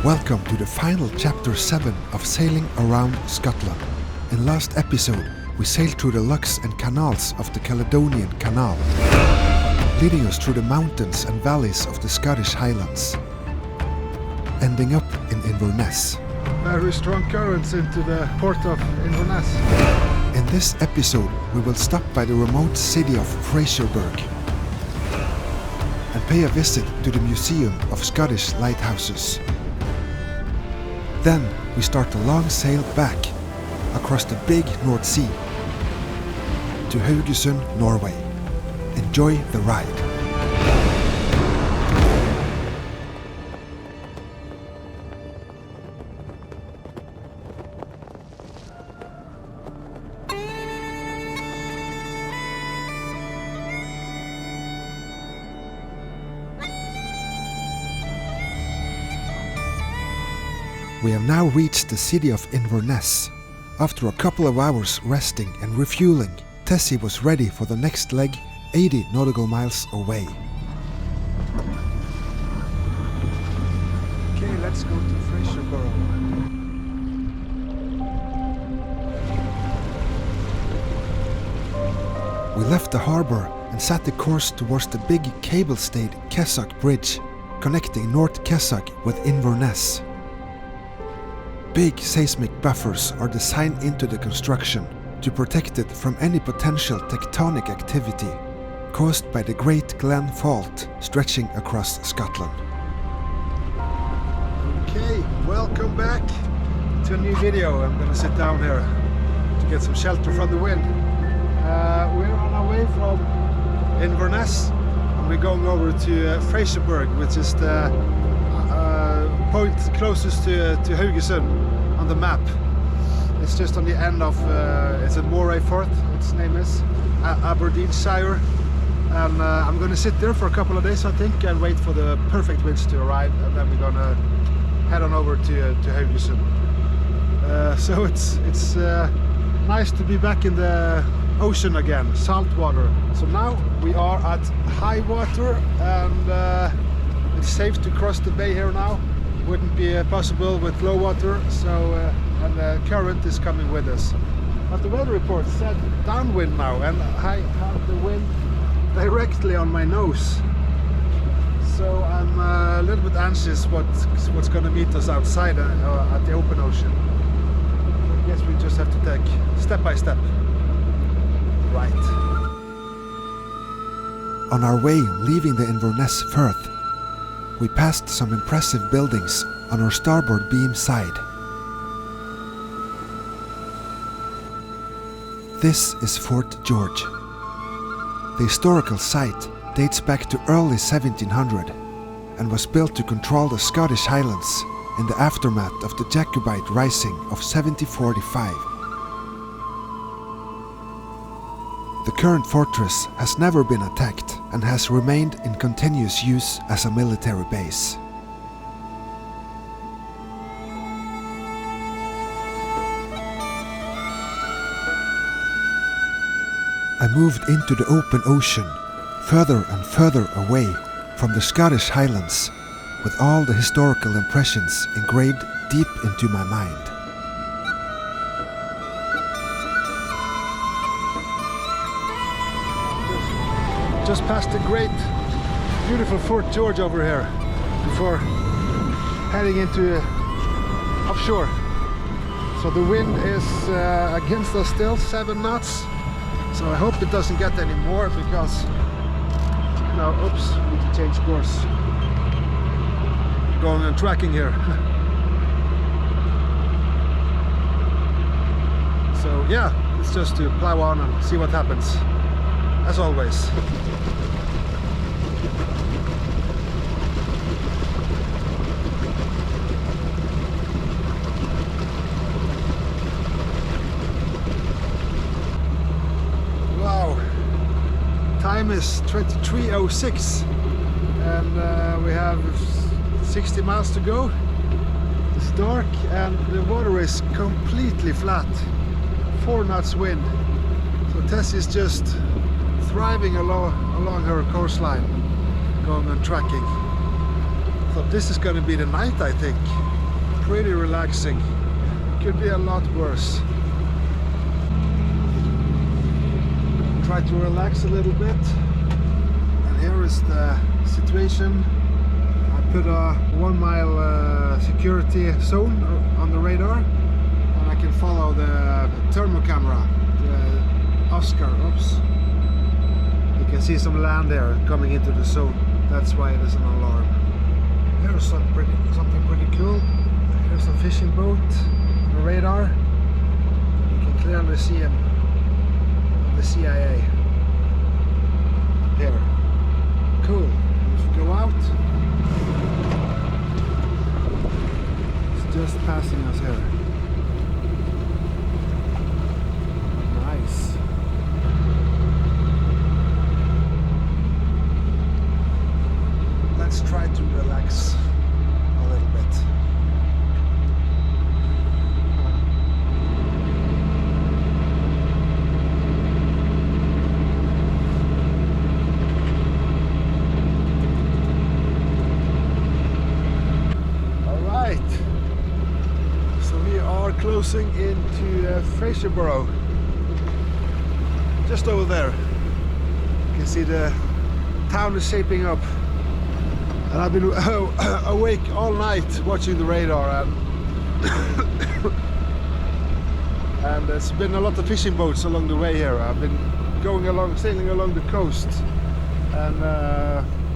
Welcome to the final chapter 7 of Sailing Around Scotland. In last episode, we sailed through the lochs and canals of the Caledonian Canal, leading us through the mountains and valleys of the Scottish Highlands, ending up in Inverness. Very strong currents into the port of Inverness. In this episode, we will stop by the remote city of Fraserburgh and pay a visit to the Museum of Scottish Lighthouses. Then we start a long sail back across the big North Sea to Haugesund, Norway. Enjoy the ride. We have now reached the city of Inverness. After a couple of hours resting and refueling, Tessie was ready for the next leg, 80 nautical miles away. Okay, let's go to Fraserburgh. We left the harbour and set the course towards the big cable-stayed Kessock Bridge, connecting North Kessock with Inverness. Big seismic buffers are designed into the construction to protect it from any potential tectonic activity caused by the Great Glen Fault stretching across Scotland. Okay, welcome back to a new video. I'm gonna sit down here to get some shelter from the wind. We're on our way from Inverness and we're going over to Fraserburgh, which is the point closest to Haugesund on the map. It's just on the end of it's a Moray Firth, its name is Aberdeenshire, and I'm going to sit there for a couple of days, I think, and wait for the perfect winds to arrive, and then we're going to head on over to Haugesund. So it's nice to be back in the ocean again, salt water. So now we are at high water, and it's safe to cross the bay here now. Wouldn't be possible with low water, so and the current is coming with us. But the weather report said downwind now, and I have the wind directly on my nose. So I'm a little bit anxious what's going to meet us outside at the open ocean. I guess we just have to take step by step. Right. On our way leaving the Inverness Firth, we passed some impressive buildings on our starboard beam side. This is Fort George. The historical site dates back to early 1700 and was built to control the Scottish Highlands in the aftermath of the Jacobite Rising of 1745. The current fortress has never been attacked and has remained in continuous use as a military base. I moved into the open ocean, further and further away from the Scottish Highlands, with all the historical impressions engraved deep into my mind. Just past the great, beautiful Fort George over here before heading into offshore. So the wind is against us still, 7 knots. So I hope it doesn't get any more because now, oops, we need to change course. Going on tracking here. So yeah, it's just to plow on and see what happens, as always. Time is 23:06 and we have 60 miles to go. It's dark and the water is completely flat, 4 knots wind. So Tess is just thriving along her coastline, going on tracking. So this is going to be the night, I think. pretty relaxing. Could be a lot worse. Try to relax a little bit. And here is the situation. I put a 1 mile security zone on the radar, and I can follow the thermal camera, the Oscar. Oops. You can see some land there coming into the zone. That's why it is an alarm. Here's something pretty cool. Here's a fishing boat on the radar. You can clearly see him on the CIA. There. Cool. If we go out, it's just passing us here. Nice. Let's try to relax a little bit. Closing into Fraserburgh, just over there. You can see the town is shaping up, and I've been awake all night watching the radar, and there's been a lot of fishing boats along the way here. I've been sailing along the coast, and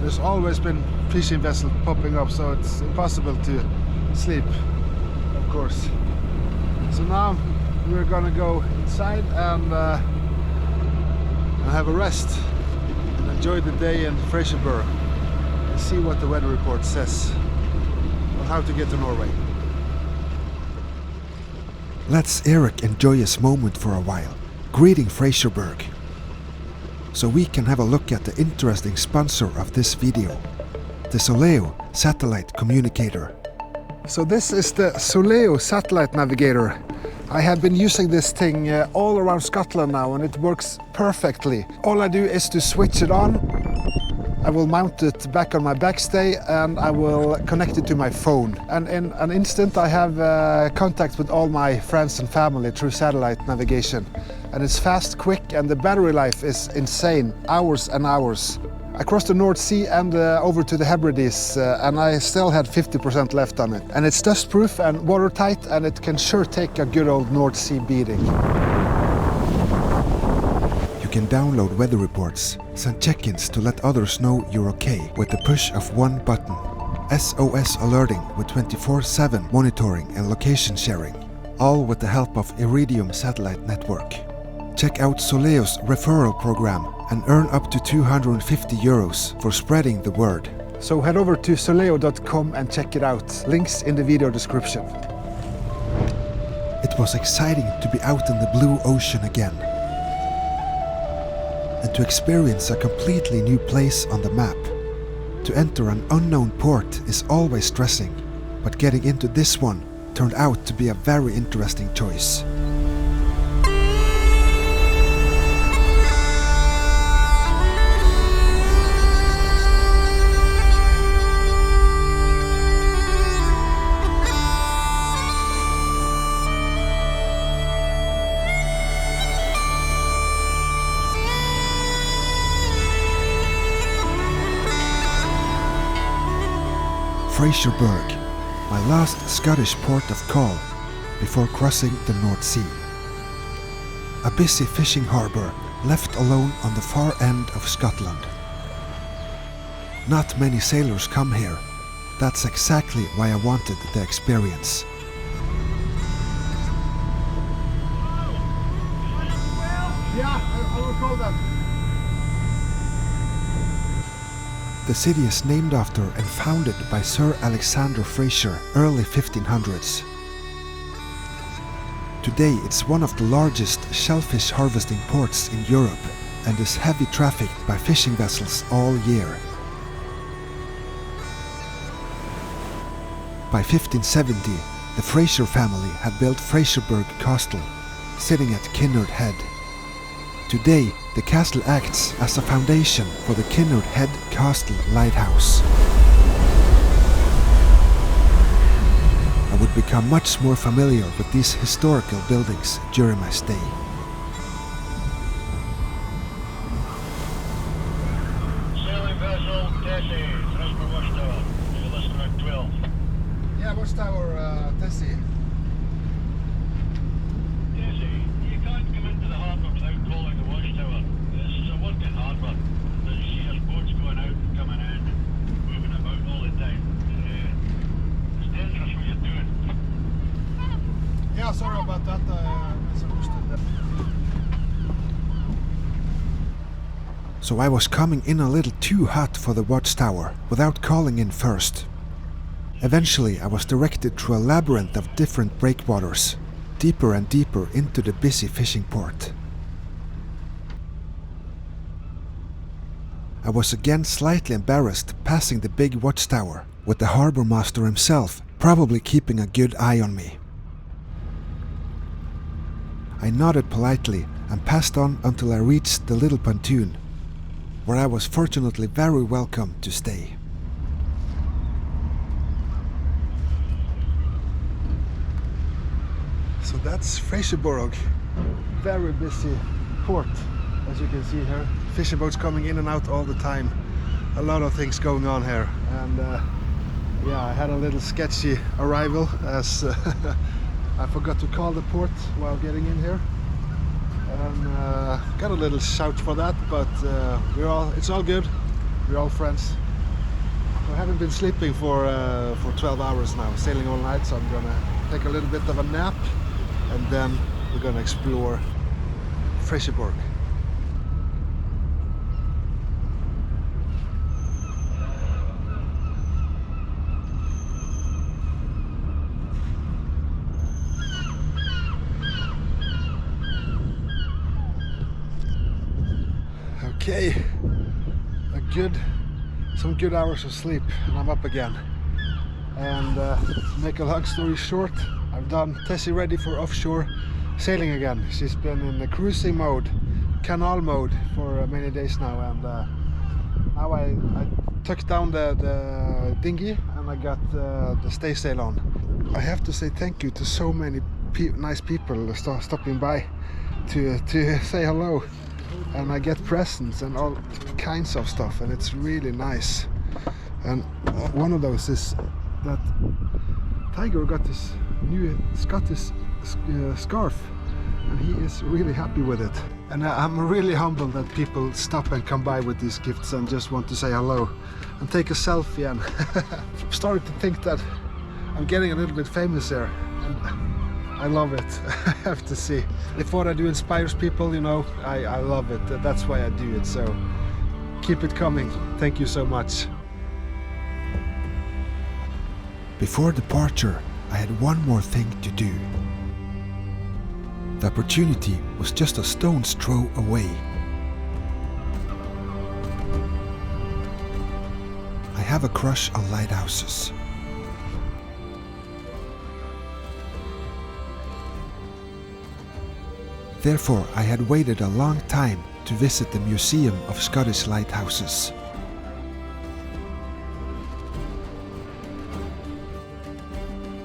there's always been fishing vessels popping up, so it's impossible to sleep, of course. So now we're gonna go inside and have a rest and enjoy the day in Fraserburgh and see what the weather report says on how to get to Norway. Let's Erik enjoy his moment for a while, greeting Fraserburgh, so we can have a look at the interesting sponsor of this video, the Soleo satellite communicator. So this is the Soleo satellite navigator. I have been using this thing all around Scotland now, and it works perfectly. All I do is to switch it on. I will mount it back on my backstay and I will connect it to my phone. And in an instant I have contact with all my friends and family through satellite navigation. And it's fast, quick, and the battery life is insane, hours and hours. I crossed the North Sea and over to the Hebrides, and I still had 50% left on it. And it's dust-proof and watertight, and it can sure take a good old North Sea beating. You can download weather reports, send check-ins to let others know you're okay with the push of one button. SOS alerting with 24/7 monitoring and location sharing, all with the help of Iridium satellite network. Check out Soleo's referral program and earn up to €250 for spreading the word. So head over to soleo.com and check it out. Links in the video description. It was exciting to be out in the blue ocean again and to experience a completely new place on the map. To enter an unknown port is always stressing, but getting into this one turned out to be a very interesting choice. Fraserburgh, my last Scottish port of call before crossing the North Sea. A busy fishing harbour left alone on the far end of Scotland. Not many sailors come here. That's exactly why I wanted the experience. Yeah, I will call them. The city is named after and founded by Sir Alexander Fraser, early 1500s. Today it's one of the largest shellfish harvesting ports in Europe and is heavy trafficked by fishing vessels all year. By 1570, the Fraser family had built Fraserburgh Castle, sitting at Kinnaird Head. Today, the castle acts as a foundation for the Kinnaird Head Castle Lighthouse. I would be become much more familiar with these historical buildings during my stay. Sailing vessel, Tessie, Fraserburgh watchtower. You're listening at 12. Yeah, watchtower, Tessie. Tessie, you can't come into the harbour without calling the watchtower. This is a working harbour. As you see, there's boats going out and coming in, moving about all the time. It's dangerous what you're doing. Yeah, sorry about that. I misunderstood that. So I was coming in a little too hot for the watchtower without calling in first. Eventually I was directed through a labyrinth of different breakwaters, deeper and deeper into the busy fishing port. I was again slightly embarrassed passing the big watchtower, with the harbour master himself probably keeping a good eye on me. I nodded politely and passed on until I reached the little pontoon, where I was fortunately very welcome to stay. So that's Fraserburgh. Very busy port, as you can see here. Fishing boats coming in and out all the time. A lot of things going on here. And yeah, I had a little sketchy arrival as I forgot to call the port while getting in here. And got a little shout for that, but it's all good. We're all friends. I haven't been sleeping for 12 hours now, sailing all night, so I'm gonna take a little bit of a nap and then we're gonna explore Fraserburgh. Okay, some good hours of sleep and I'm up again. And to make a long story short, I've done Tessie ready for offshore sailing again. She's been in the cruising mode, canal mode for many days now, and now I took down the dinghy and I got the stay sail on. I have to say thank you to so many nice people stopping by to say hello. And I get presents and all kinds of stuff, and it's really nice. And one of those is that Tiger got this new Scottish scarf, and he is really happy with it. And I'm really humbled that people stop and come by with these gifts and just want to say hello and take a selfie. And I'm starting to think that I'm getting a little bit famous here. And I love it. I have to see. If what I do inspires people, you know, I love it. That's why I do it. So keep it coming. Thank you so much. Before departure, I had one more thing to do. The opportunity was just a stone's throw away. I have a crush on lighthouses. Therefore, I had waited a long time to visit the Museum of Scottish Lighthouses.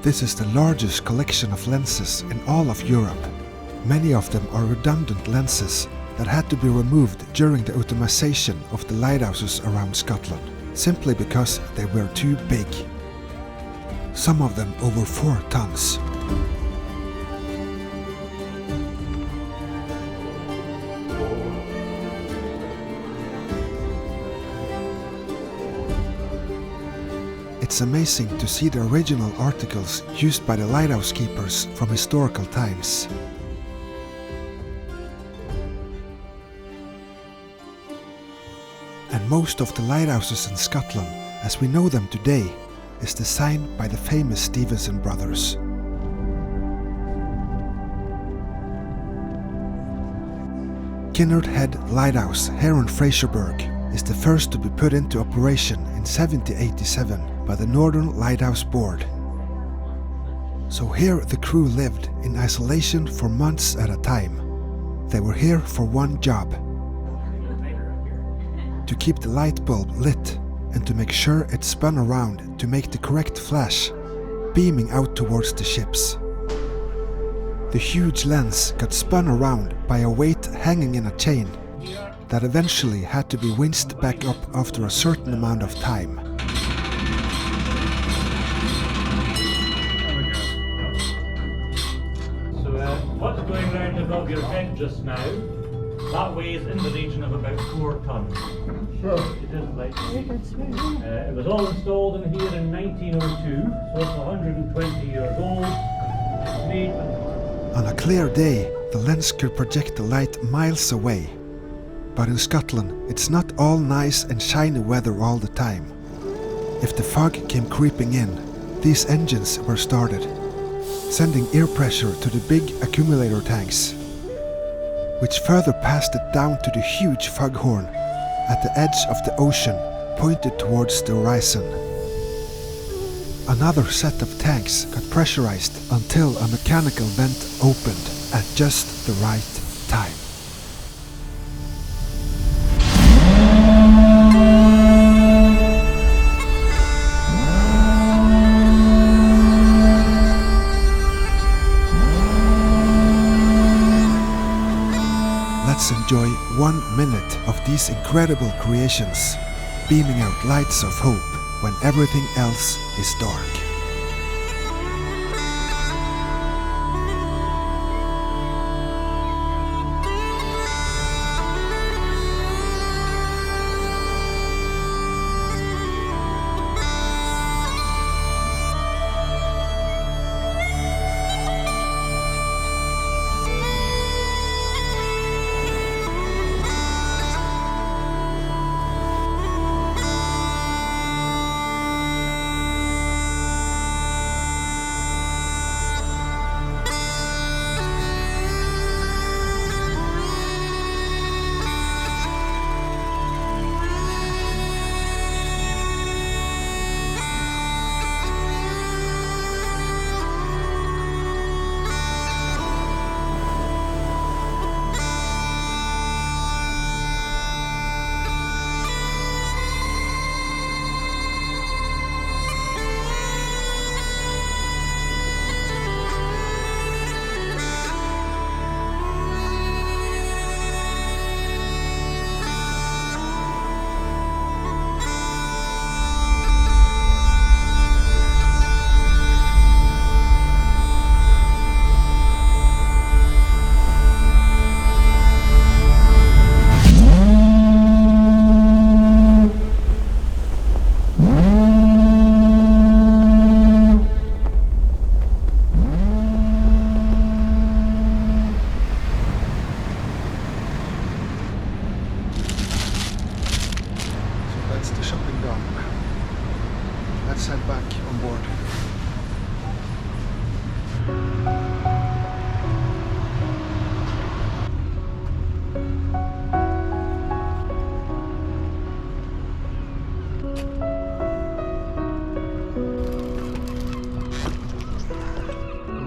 This is the largest collection of lenses in all of Europe. Many of them are redundant lenses that had to be removed during the automation of the lighthouses around Scotland, simply because they were too big. Some of them over 4 tons. It's amazing to see the original articles used by the lighthouse keepers from historical times. And most of the lighthouses in Scotland, as we know them today, is designed by the famous Stevenson brothers. Kinnaird Head Lighthouse here in Fraserburgh is the first to be put into operation in 1787 by the Northern Lighthouse Board. So here the crew lived in isolation for months at a time. They were here for one job: to keep the light bulb lit and to make sure it spun around to make the correct flash, beaming out towards the ships. The huge lens got spun around by a weight hanging in a chain that eventually had to be winched back up after a certain amount of time. So what's going round above your head just now, that weighs in the region of about 4 tons. Sure. It isn't like it was all installed in here in 1902, so it's 120 years old. It's made On a clear day, the lens could project the light miles away. But in Scotland, it's not all nice and shiny weather all the time. If the fog came creeping in, these engines were started, sending air pressure to the big accumulator tanks, which further passed it down to the huge foghorn at the edge of the ocean, pointed towards the horizon. Another set of tanks got pressurized until a mechanical vent opened at just the right time. Let's enjoy 1 minute of these incredible creations, beaming out lights of hope when everything else is dark. Let's head back on board.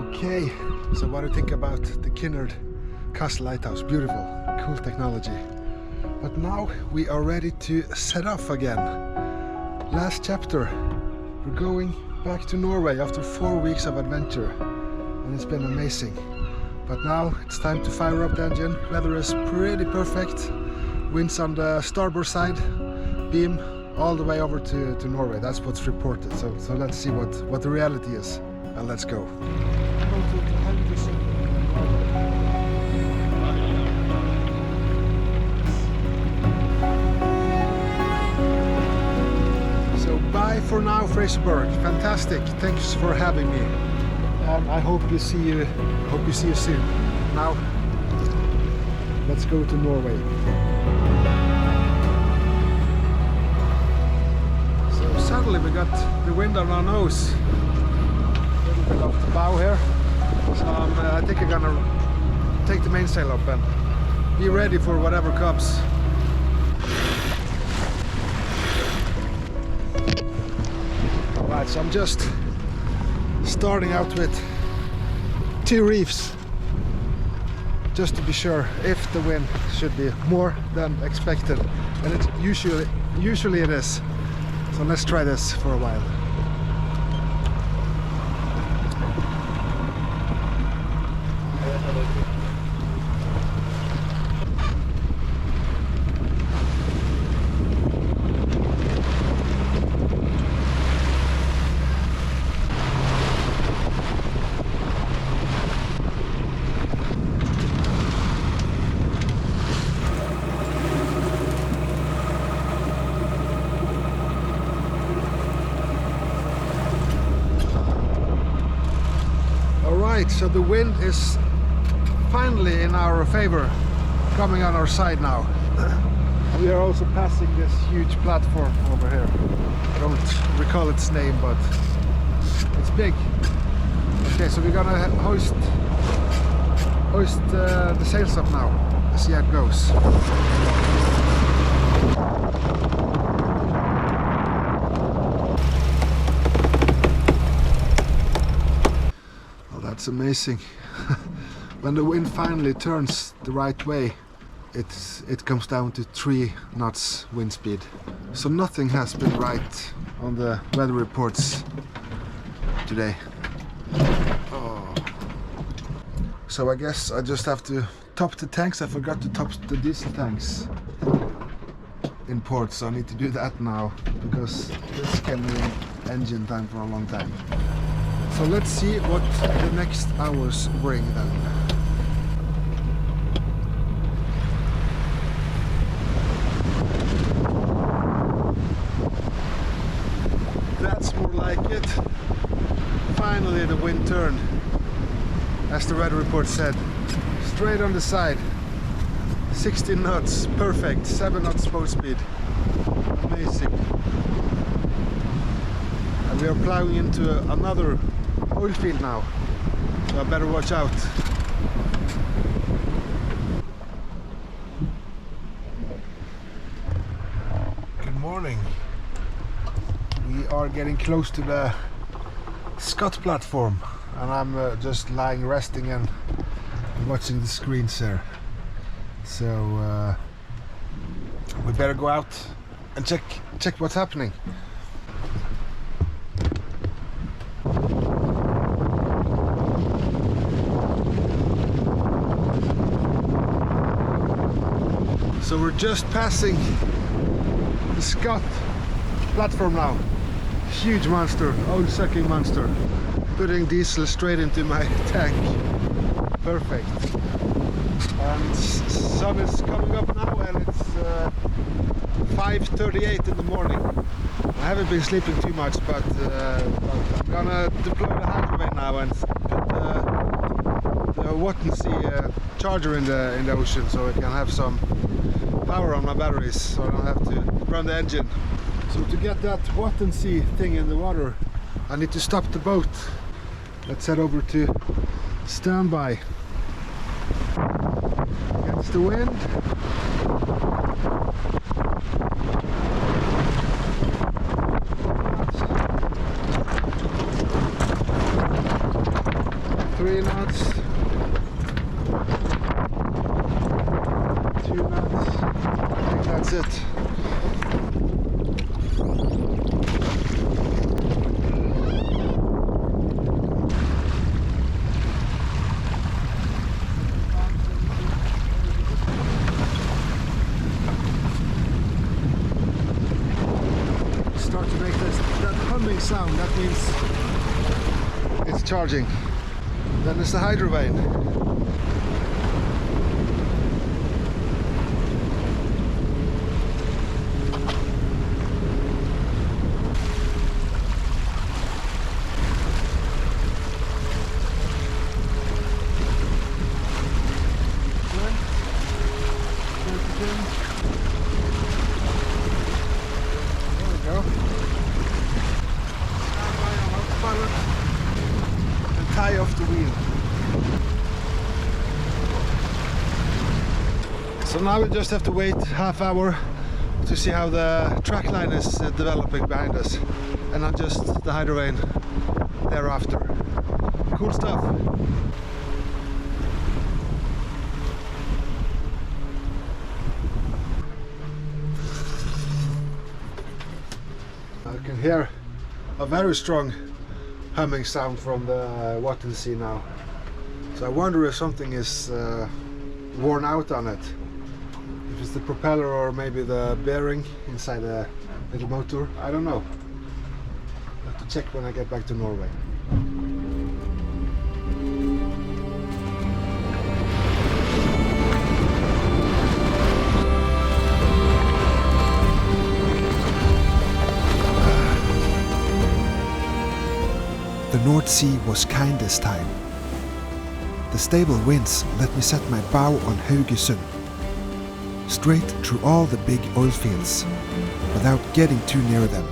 Okay, so what do you think about the Kinnard Castle Lighthouse? Beautiful, cool technology. But now we are ready to set off again. Last chapter. We're going back to Norway after 4 weeks of adventure, and it's been amazing. But now it's time to fire up the engine. Weather is pretty perfect. Winds on the starboard side, beam all the way over to Norway. That's what's reported. So let's see what the reality is, and let's go. Bye for now, Fraserburgh. Fantastic. Thanks for having me. I hope you see you soon. Now, let's go to Norway. So suddenly we got the wind on our nose. A little bit off the bow here. So I think I'm gonna take the mainsail up and be ready for whatever comes. Alright, so I'm just starting out with 2 reefs, just to be sure if the wind should be more than expected, and it usually it is. So let's try this for a while. Right, so the wind is finally in our favor, coming on our side now. We are also passing this huge platform over here. I don't recall its name, but it's big. Okay, so we're gonna hoist the sails up now. Let's see how it goes. Oh, that's amazing. When the wind finally turns the right way, it comes down to 3 knots wind speed. So nothing has been right on the weather reports today. Oh. So I guess I just have to top the tanks. I forgot to top the diesel tanks in port, so I need to do that now, because this can mean engine time for a long time. So let's see what the next hours bring then. That's more like it. Finally the wind turned, as the weather report said. Straight on the side. 16 knots, perfect. 7 knots boat speed. Amazing. And we are plowing into another oil field now, so I better watch out. Good morning. We are getting close to the Scott platform, and I'm just lying resting and watching the screens here. So we better go out and check what's happening. So we're just passing the Scott platform now. Huge monster, oil-sucking monster. Putting diesel straight into my tank. Perfect. And sun is coming up now, and it's 5:38 in the morning. I haven't been sleeping too much, but I'm gonna deploy the hydrovane now and put the Wattensea charger in the ocean, so I can have some power on my batteries, so I don't have to run the engine. So to get that Wattensea thing in the water, I need to stop the boat. Let's head over to standby. Against the wind. Three knots. 2 knots. I think that's it. Start to make that humming sound. That means it's charging. Then it's the hydrovane. Tie off the wheel. So now we just have to wait half hour to see how the track line is developing behind us, and adjust the hydrovane thereafter. Cool stuff. I can hear a very strong humming sound from the Wattensea now. So I wonder if something is worn out on it. If it's the propeller or maybe the bearing inside the little motor. I don't know. I'll have to check when I get back to Norway. The North Sea was kind this time. The stable winds let me set my bow on Haugesund, straight through all the big oil fields, without getting too near them.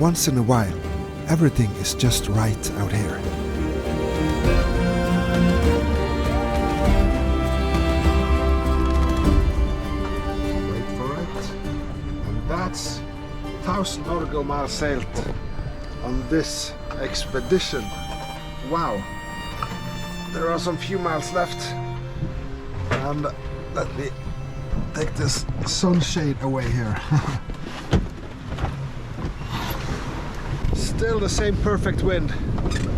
Once in a while, everything is just right out here. Wait for it. And that's 1,000 nautical miles sailed on this expedition. Wow. There are some few miles left. And let me take this sunshade away here. Still the same perfect wind,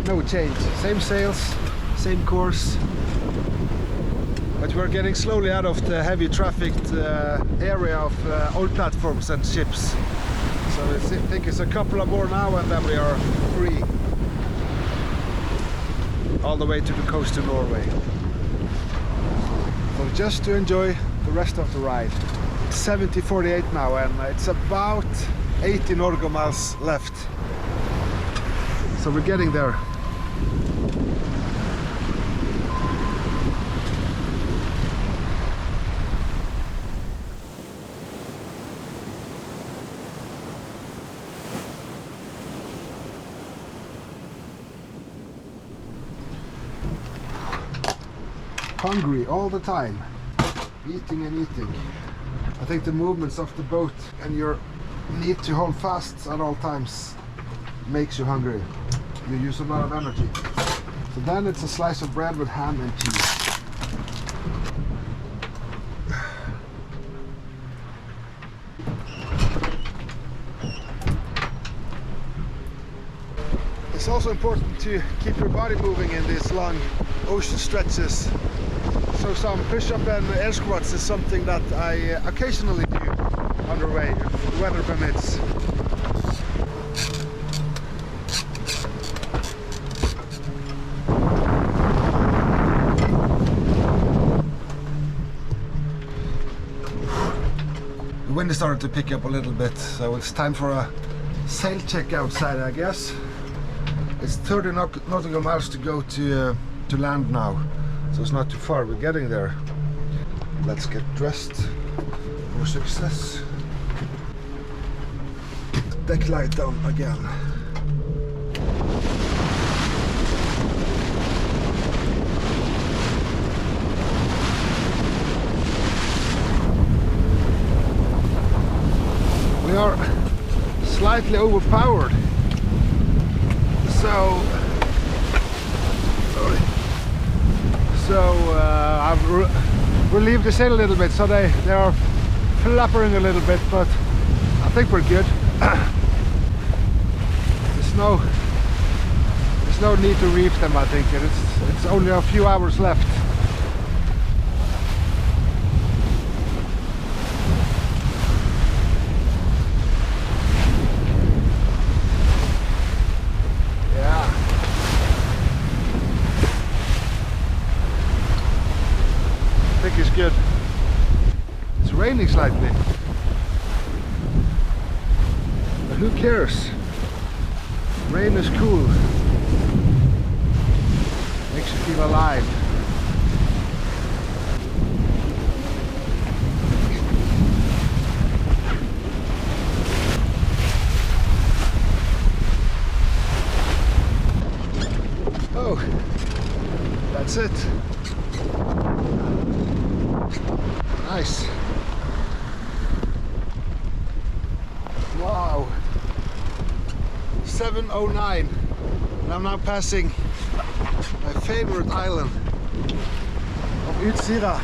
no change. Same sails, same course. But we're getting slowly out of the heavy trafficked area of oil platforms and ships. So I think it's a couple of more now and then we are free. All the way to the coast of Norway. So just to enjoy the rest of the ride. It's 70:48 now and it's about 80 nautical miles left. So we're getting there. Hungry all the time, eating and eating. I think the movements of the boat and your need to hold fast at all times makes you hungry. You use a lot of energy. So then it's a slice of bread with ham and cheese. It's also important to keep your body moving in these long ocean stretches. So some push-up and air squats is something that I occasionally do on the way, if the weather permits. The wind is starting to pick up a little bit, so it's time for a sail check outside, I guess. It's 30 nautical miles to go to land now, so it's not too far. We're getting there. Let's get dressed for success. Deck light on again. We are slightly overpowered, so I've relieved the sail a little bit, so they are flappering a little bit, but I think we're good. There's no need to reef them. I think it's only a few hours left. Is good. It's raining slightly, but who cares? Rain is cool. Makes you feel alive. Oh, that's it. Nice. Wow. 7:09 and I'm now passing my favorite island of Aanderaa.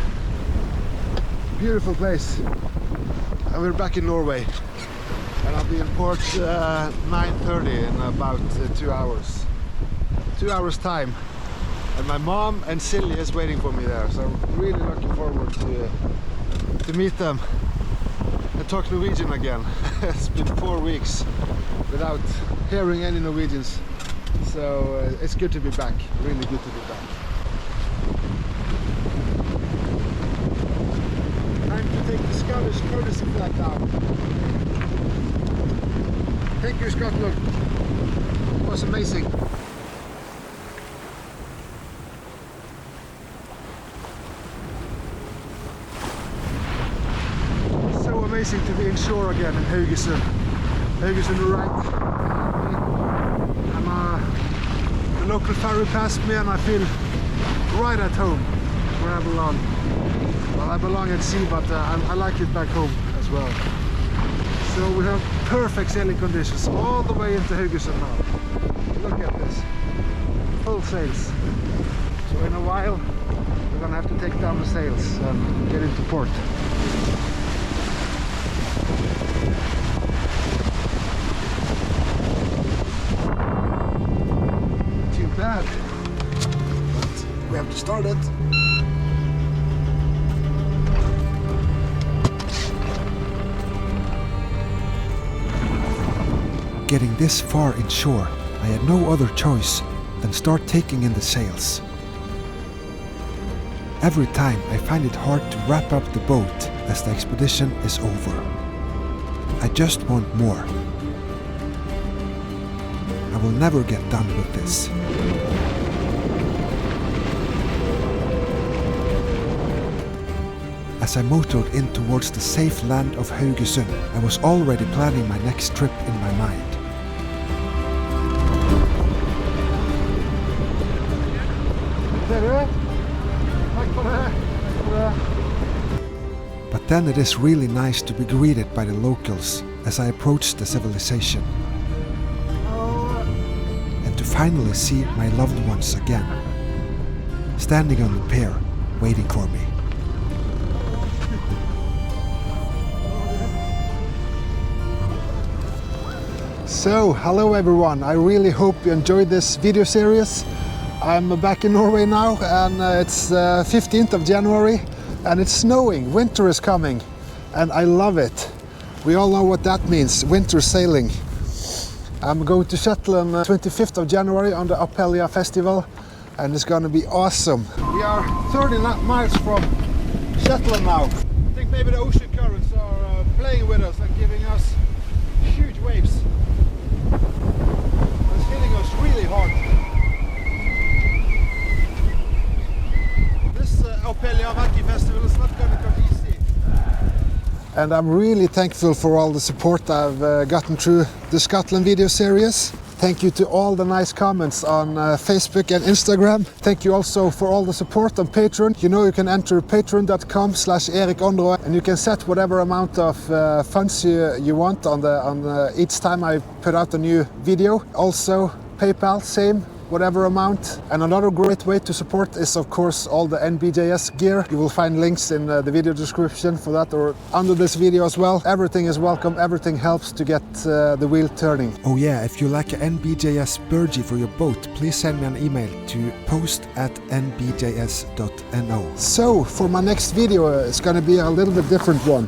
Beautiful place. And we're back in Norway. And I'll be in port 9:30 in about 2 hours. 2 hours time. And my mom and Silje is waiting for me there, so I'm really looking forward to meet them and talk Norwegian again. It's been 4 weeks without hearing any Norwegians, so it's good to be back, really good to be back. Time to take the Scottish courtesy flag down. Thank you, Scotland. It was amazing. amazing to be inshore again in Haugesund. Haugesund right. The local ferry passed me and I feel right at home where I belong. Well, I belong at sea, but I like it back home as well. So we have perfect sailing conditions all the way into Haugesund now. Look at this. Full sails. So in a while we're gonna have to take down the sails and get into port. Too bad, but we have to start it. Getting this far inshore, I had no other choice than start taking in the sails. Every time I find it hard to wrap up the boat as the expedition is over. I just want more. I will never get done with this. As I motored in towards the safe land of Haugesund, I was already planning my next trip in my mind. But then it is really nice to be greeted by the locals as I approach the civilization. And to finally see my loved ones again, standing on the pier, waiting for me. So, hello everyone, I really hope you enjoyed this video series. I'm back in Norway now and it's 15th of January and it's snowing, winter is coming and I love it. We all know what that means, winter sailing. I'm going to Shetland 25th of January on the Aanderaa festival and it's gonna be awesome. We are 30 miles from Shetland now. I think maybe the ocean currents are playing with us and giving us huge waves. It's hitting us really hard. This Aanderaa festival is not going to come easy. And I'm really thankful for all the support I've gotten through the Scotland video series. Thank you to all the nice comments on Facebook and Instagram. Thank you also for all the support on Patreon. You know you can enter patreon.com/Erik Aanderaa and you can set whatever amount of funds you want on each time I put out a new video. Also PayPal, same. Whatever amount. And another great way to support is of course all the NBJS gear. You will find links in the video description for that or under this video as well. Everything is welcome, everything helps to get the wheel turning. Oh yeah, if you like an NBJS burgee for your boat, please send me an email to post@nbjs.no. So for my next video it's going to be a little bit different one.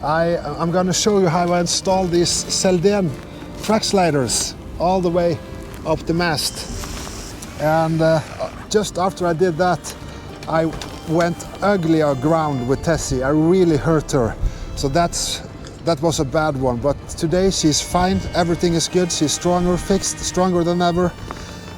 I'm going to show you how I install these Selden track sliders all the way up the mast. And just after I did that, I went ugly aground with Tessie. I really hurt her. So that was a bad one. But today she's fine. Everything is good. She's stronger, fixed, stronger than ever.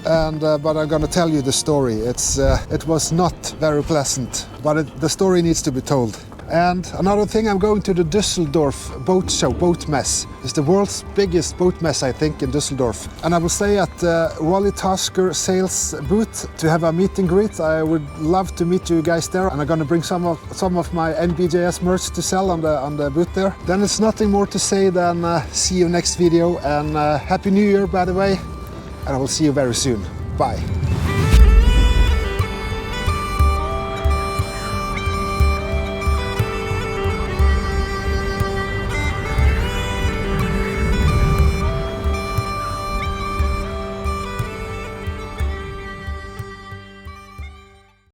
And but I'm gonna tell you the story. It was not very pleasant, but the story needs to be told. And another thing, I'm going to the Düsseldorf boat show, boat mess. It's the world's biggest boat mess, I think, in Düsseldorf. And I will stay at the Rolly Tasker sales booth to have a meet and greet. I would love to meet you guys there. And I'm going to bring some of my NBJS merch to sell on the booth there. Then it's nothing more to say than see you next video. And Happy New Year, by the way. And I will see you very soon. Bye.